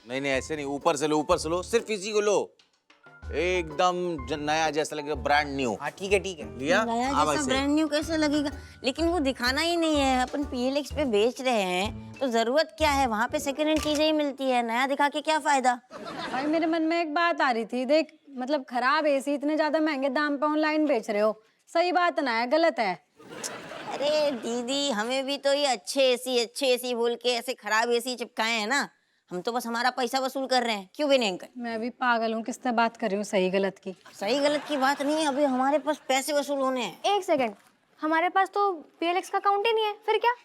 नहीं नहीं ऐसे नहीं, ऊपर से लो, ऊपर से लो, सिर्फ इसी को लो, एकदम नया जैसा लगेगा, ब्रांड न्यू। हाँ ठीक है ठीक है। लिया? नया हाँ, जैसा वैसे। ब्रांड न्यू कैसे लगेगा? लेकिन वो दिखाना ही नहीं है, अपन PLX पे बेच रहे हैं तो जरूरत क्या है, वहाँ पे सेकंड हैंड चीजें ही मिलती है, नया दिखा के क्या फायदा। भाई मेरे मन में एक बात आ रही थी, देख मतलब खराब एसी इतने ज्यादा महंगे दाम पे ऑनलाइन बेच रहे हो, सही बात ना है, गलत है। अरे दीदी, हमें भी तो ये अच्छे एसी बोल के ऐसे खराब एसी चिपकाए हैं ना, हम तो बस हमारा पैसा वसूल कर रहे हैं, क्यों भी नहीं अंकल? मैं भी पागल हूँ, किससे बात कर रही हूँ सही गलत की। सही गलत की बात नहीं है, अभी हमारे पास पैसे वसूल होने हैं। एक सेकंड, हमारे पास तो PLX का अकाउंट ही नहीं है, फिर क्या?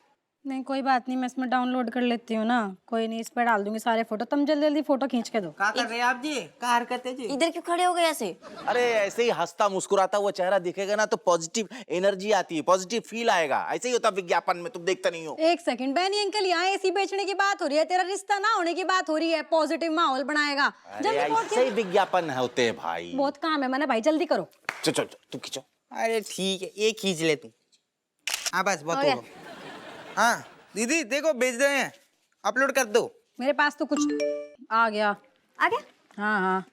नहीं कोई बात नहीं, मैं इसमें डाउनलोड कर लेती हूँ ना, कोई नहीं, इस पर डाल दूंगी सारे फोटो, तुम जल्दी जल्दी फोटो खींच के दो। क्या कर रहे हैं आप जी? क्या हरकत है जी? इधर क्यों खड़े हो गए ऐसे? अरे ऐसे ही हंसता मुस्कुराता हुआ चेहरा दिखेगा ना तो पॉजिटिव एनर्जी आती है, पॉजिटिव फील आएगा। ऐसे ही होता विज्ञापन में, तुम देखता नहीं हो। एक सेकंड बहनी अंकल, यहाँ एसी बेचने की बात हो रही है, तेरा रिश्ता ना होने की बात हो रही है, पॉजिटिव माहौल बनाएगा। अरे ऐसे ही विज्ञापन होते हैं भाई। बहुत काम है मैंने, भाई जल्दी करो। चल चल तुम खींचो। अरे ठीक है, एक खींच ले तू। हाँ बस बहुत हो। हाँ दीदी देखो बेच रहे हैं, अपलोड कर दो। मेरे पास तो कुछ आ गया। आ गया? हाँ हाँ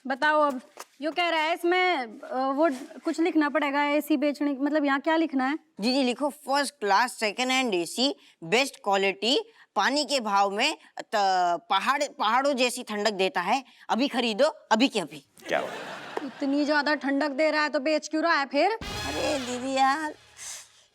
बताओ अब। यो कह रहा है इसमें वो कुछ लिखना पड़ेगा एसी बेचने, मतलब यहाँ क्या लिखना है? जी लिखो, first class second hand AC, best quality, पानी के भाव में पहाड़ों जैसी ठंडक देता है, अभी खरीदो, अभी के अभी। क्या हुआ? इतनी ज्यादा ठंडक दे रहा है तो बेच क्यों रहा है फिर? अरे दीदी यार,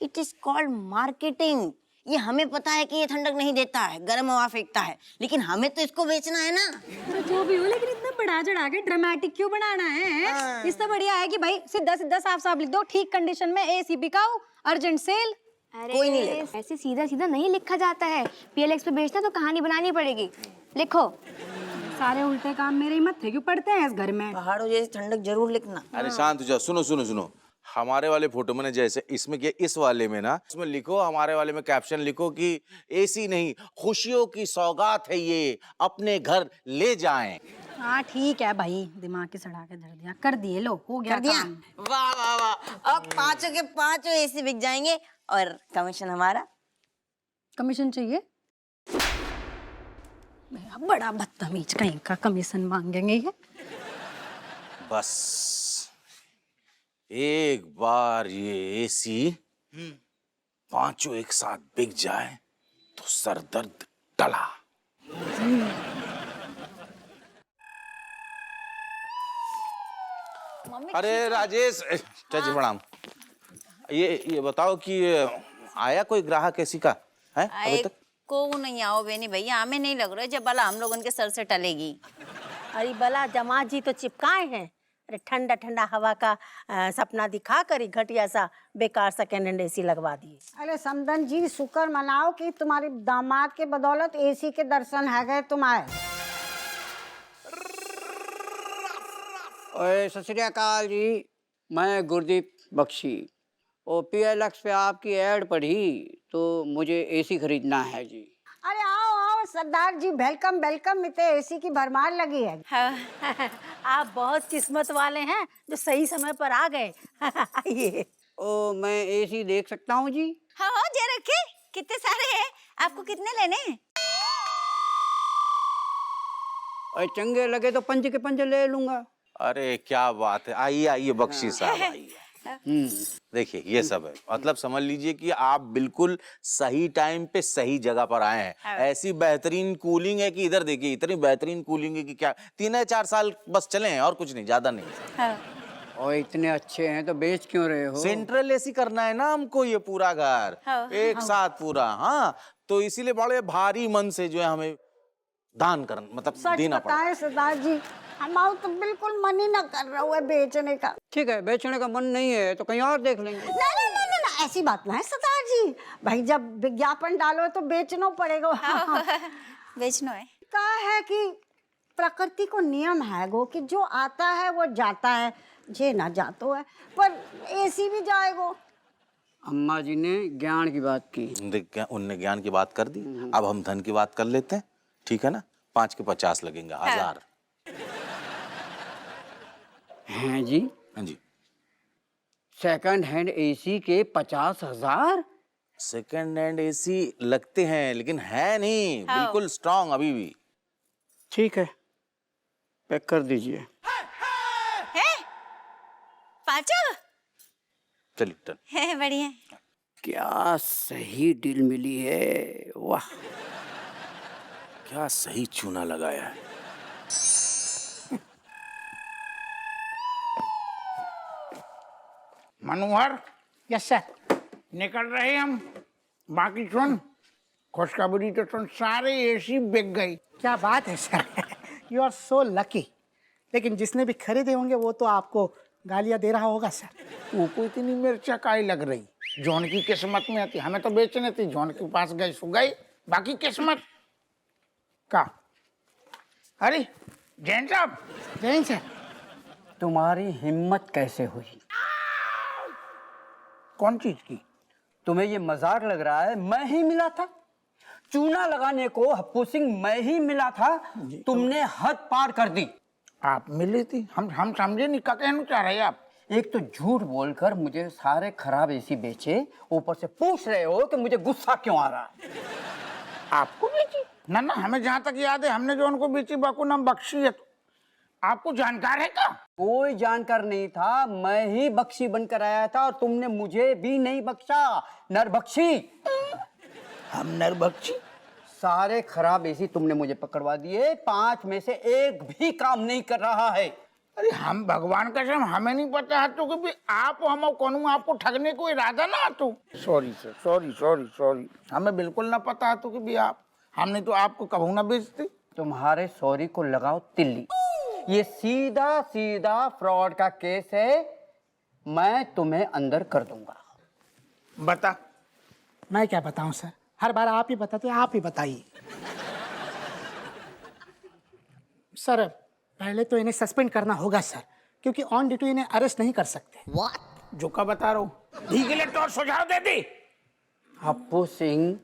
इट इज कॉल्ड मार्केटिंग। ये हमें पता है कि ये ठंडक नहीं देता है, गर्म हवा फेंकता है, लेकिन हमें तो इसको बेचना है ना। तो जो भी हो, लेकिन इतना बढ़ा चढ़ा के ड्रामेटिक क्यों बनाना है? इससे बढ़िया है कि भाई सीधा सीधा साफ साफ लिख दो, ठीक कंडीशन में एसी बिकाओ, अर्जेंट सेल। अरे कोई नहीं लेगा। ऐसे सीधा सीधा नहीं लिखा जाता है, PLX पे बेचना तो कहानी बनानी पड़ेगी। लिखो। सारे उल्टे काम मेरे ही मत्थे क्यों पड़ते हैं इस घर में? पहाड़ों जैसी ठंडक जरूर लिखना। अरे शांत हो जाओ, सुनो सुनो सुनो। हमारे वाले फोटो में ना, जैसे इसमें क्या, इस वाले में ना, इसमें लिखो, हमारे वाले में कैप्शन लिखो कि एसी नहीं, खुशियों की सौगात है ये, अपने घर ले जाएं। हाँ ठीक है भाई, दिमाग की सड़ा के धर दिया, कर दिए, लो हो गया कर दिया? काम। वाह वाह वाह, अब पांचों के पांचों एसी बिक जाएंगे और कमीशन हमारा। कमीशन चाहिए? मेरा बड़ा बदतमीज कहीं का, कमीशन मांगेंगे ये। बस एक बार ये एसी पांचों एक साथ बिक जाए तो सरदर्द टला। अरे राजेश, चाची प्रणाम। ये बताओ कि आया कोई ग्राहक एसी का है अभी तक? को नहीं आओ बेनी भैया, हमें नहीं लग रहा है जब भला हम लोग उनके सर से टलेगी। अरे भला जमात जी तो चिपकाए हैं। अरे ठंडा ठंडा हवा का सपना दिखा कर ही घटिया सा बेकार सेकेंड हैंड एसी लगवा दिए। अरे समदन जी, शुक्र मनाओ कि तुम्हारे दामाद के बदौलत एसी के दर्शन है गए तुम्हारे। ओए सत श्री अकाल जी, मैं गुरदीप बख्शी। ओ PLX पे आपकी ऐड पढ़ी तो मुझे एसी खरीदना है जी। अरे आओ आओ सरदार जी, वेलकम वेलकम, इतने एसी की भरमार लगी है। हाँ, आप बहुत किस्मत वाले हैं जो सही समय पर आ गए। आइए। ओ मैं एसी देख सकता हूँ जी? हाँ हाँ जे रखे, कितने सारे हैं, आपको कितने लेने हैं? और चंगे लगे तो पंज के पंज ले लूंगा। अरे क्या बात है, आइए आइए बख्शी साहब आइए। देखिए ये सब है, मतलब समझ लीजिए कि आप बिल्कुल सही टाइम पे सही जगह पर आए हैं। ऐसी बेहतरीन कूलिंग है कि इधर देखिए, इतनी बेहतरीन कूलिंग है कि क्या 3 या 4 साल बस चले हैं और कुछ नहीं, ज्यादा नहीं। और इतने अच्छे हैं तो बेच क्यों रहे हो? सेंट्रल एसी करना है ना हमको, ये पूरा घर एक साथ पूरा। हाँ तो इसीलिए बड़े भारी मन से जो है हमें दान करना, मतलब सच देना पड़ा। बताएं सरदार जी, हमारा तो बिल्कुल मन ही ना कर रहा हुआ है बेचने का। ठीक है, बेचने का मन नहीं है तो कहीं और देख लेंगे। ना ना ना ना, ना ऐसी बात ना है सरदार जी, भाई जब विज्ञापन डालो तो बेचना पड़ेगा। बेचनो है। कहा है कि प्रकृति को नियम है गो कि जो आता है वो जाता है, जे ना जातो है, पर एसी भी जाएगो। अम्मा जी ने ज्ञान की बात की, उनने ज्ञान की बात कर दी, अब हम धन की बात कर लेते हैं, ठीक है ना? 5 के 50 लगेंगे, 1000। हैं जी? हाँ जी। सेकंड हैंड एसी के 50,000? सेकंड हैंड एसी लगते हैं लेकिन है नहीं, बिल्कुल स्ट्रांग अभी भी। ठीक है, पैक कर दीजिए। है पाँचों चलिए डन। है बढ़िया। क्या सही डील मिली है, वाह। क्या सही चूना लगाया है। मनोहर, यस सर, निकल रहे हम। बाकी सुन, खुशखबरी तो सुन, सारे एसी बिक गई। क्या बात है sir, you are so lucky. लेकिन जिसने भी खरीदे होंगे वो तो आपको गालियां दे रहा होगा सर। ऊको इतनी मिर्चा काई लग रही, जॉन की किस्मत में आती, हमें तो बेचने थी, जॉन के पास गई सो गई, बाकी किस्मत का। अरे जैन साहब। जैन सर, तुम्हारी हिम्मत कैसे हुई? कौन चीज की? तुम्हें ये मजाक लग रहा है? मैं ही मिला था चूना लगाने को, हप्पू सिंह मैं ही मिला था। तुमने हद पार कर दी। आप मिली थी, हम समझे नहीं, क्या कहना चाह रहे आप? एक तो झूठ बोलकर मुझे सारे खराब एसी बेचे, ऊपर से पूछ रहे हो कि मुझे गुस्सा क्यों आ रहा है। आपको बेची? ना ना, हमें जहाँ तक याद है हमने जो उनको बेची बाकू नाम बख्शी है। आपको जानकार है क्या? कोई जानकार नहीं था, मैं ही बख्शी बनकर आया था और तुमने मुझे भी नहीं बख्शा। नरबख्शी। हम नरबख्शी? सारे खराब एसी तुमने मुझे पकड़वा दिए, 5 में से एक भी काम नहीं कर रहा है। अरे हम भगवान कसम, हमें नहीं पता है तो कि आप हम कौन आपको ठगने को इरादा ना तो। Sorry sir, sorry sorry sorry, हमें बिल्कुल ना पता है तो कि भी आप, हमने तो आपको कभी ना बेचते। तुम्हारे सॉरी को लगाओ तिल्ली, ये सीधा सीधा फ्रॉड का केस है, मैं तुम्हें अंदर कर दूंगा। बता। मैं क्या बताऊं सर, हर बार आप ही बताते, आप ही बताइए। सर पहले तो इन्हें सस्पेंड करना होगा सर, क्योंकि ऑन ड्यूटी इन्हें अरेस्ट नहीं कर सकते। जो का बता रहा हूँ, ठीक है, सुझाव दे दी। हप्पू सिंह,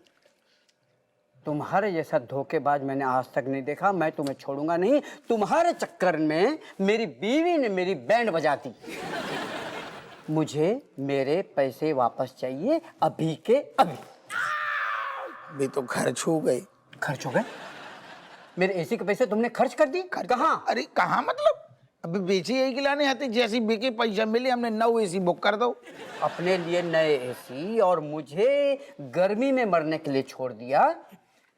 तुम्हारे जैसा धोखेबाज मैंने आज तक नहीं देखा। मैं तुम्हें छोड़ूंगा नहीं। तुम्हारे चक्कर में मेरी बीवी ने मेरी बैंड बजा दी। मुझे मेरे पैसे वापस चाहिए, अभी के अभी। भी तो खर्च हो गए। खर्च हो गए? मेरे एसी के पैसे तुमने खर्च कर दिए? कहाँ? अरे कहाँ मतलब? अभी बेची यही खिलाने आती, जैसी बिके पैसा मिले हमने 9 एसी बुक कर दो। अपने लिए नए एसी और मुझे गर्मी में मरने के लिए छोड़ दिया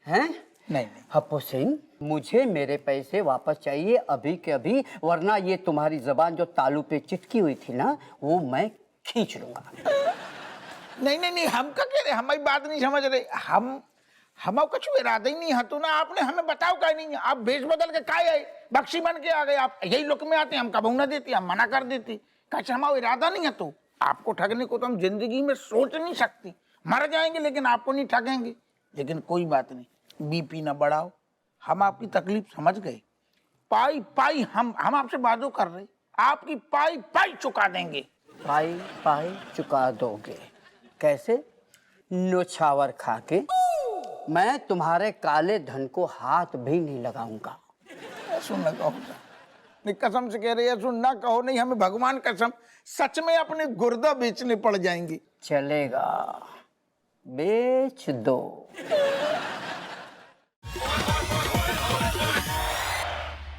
हैं? नहीं। हप्पू सिंह, मुझे मेरे पैसे वापस चाहिए अभी के अभी, वरना ये तुम्हारी जबान जो तालू पे चिटकी हुई थी ना, वो मैं खींच लूंगा। नहीं, हम क्या कह रहे, हमारी बात नहीं समझ रहे। हम कुछ इरादा ही नहीं हतो ना, आपने हमें बताओ क्या नहीं है। आप भेष बदल के काय आए, बख्शी बन के आ गए। आप यही लुक में आते, हम कबू ना देती, हम मना कर देती। कैसे हमारा इरादा नहीं है तो आपको ठगने को तो हम जिंदगी में सोच नहीं सकती। मर जाएंगे लेकिन आपको नहीं ठगेंगे। लेकिन कोई बात नहीं, बीपी ना बढ़ाओ, हम आपकी तकलीफ समझ गए। पाई पाई हम आपसे वादो कर रहे, आपकी पाई पाई चुका देंगे। पाई पाई चुका दोगे? कैसे? नौछावर खा के? मैं तुम्हारे काले धन को हाथ भी नहीं लगाऊंगा। सुन ना कहो, नहीं कसम से कह रहे हैं, सुन ना कहो नहीं, हमें भगवान कसम सच में अपने गुर्दा बेचने पड़ जाएंगे। चलेगा, बेच दो।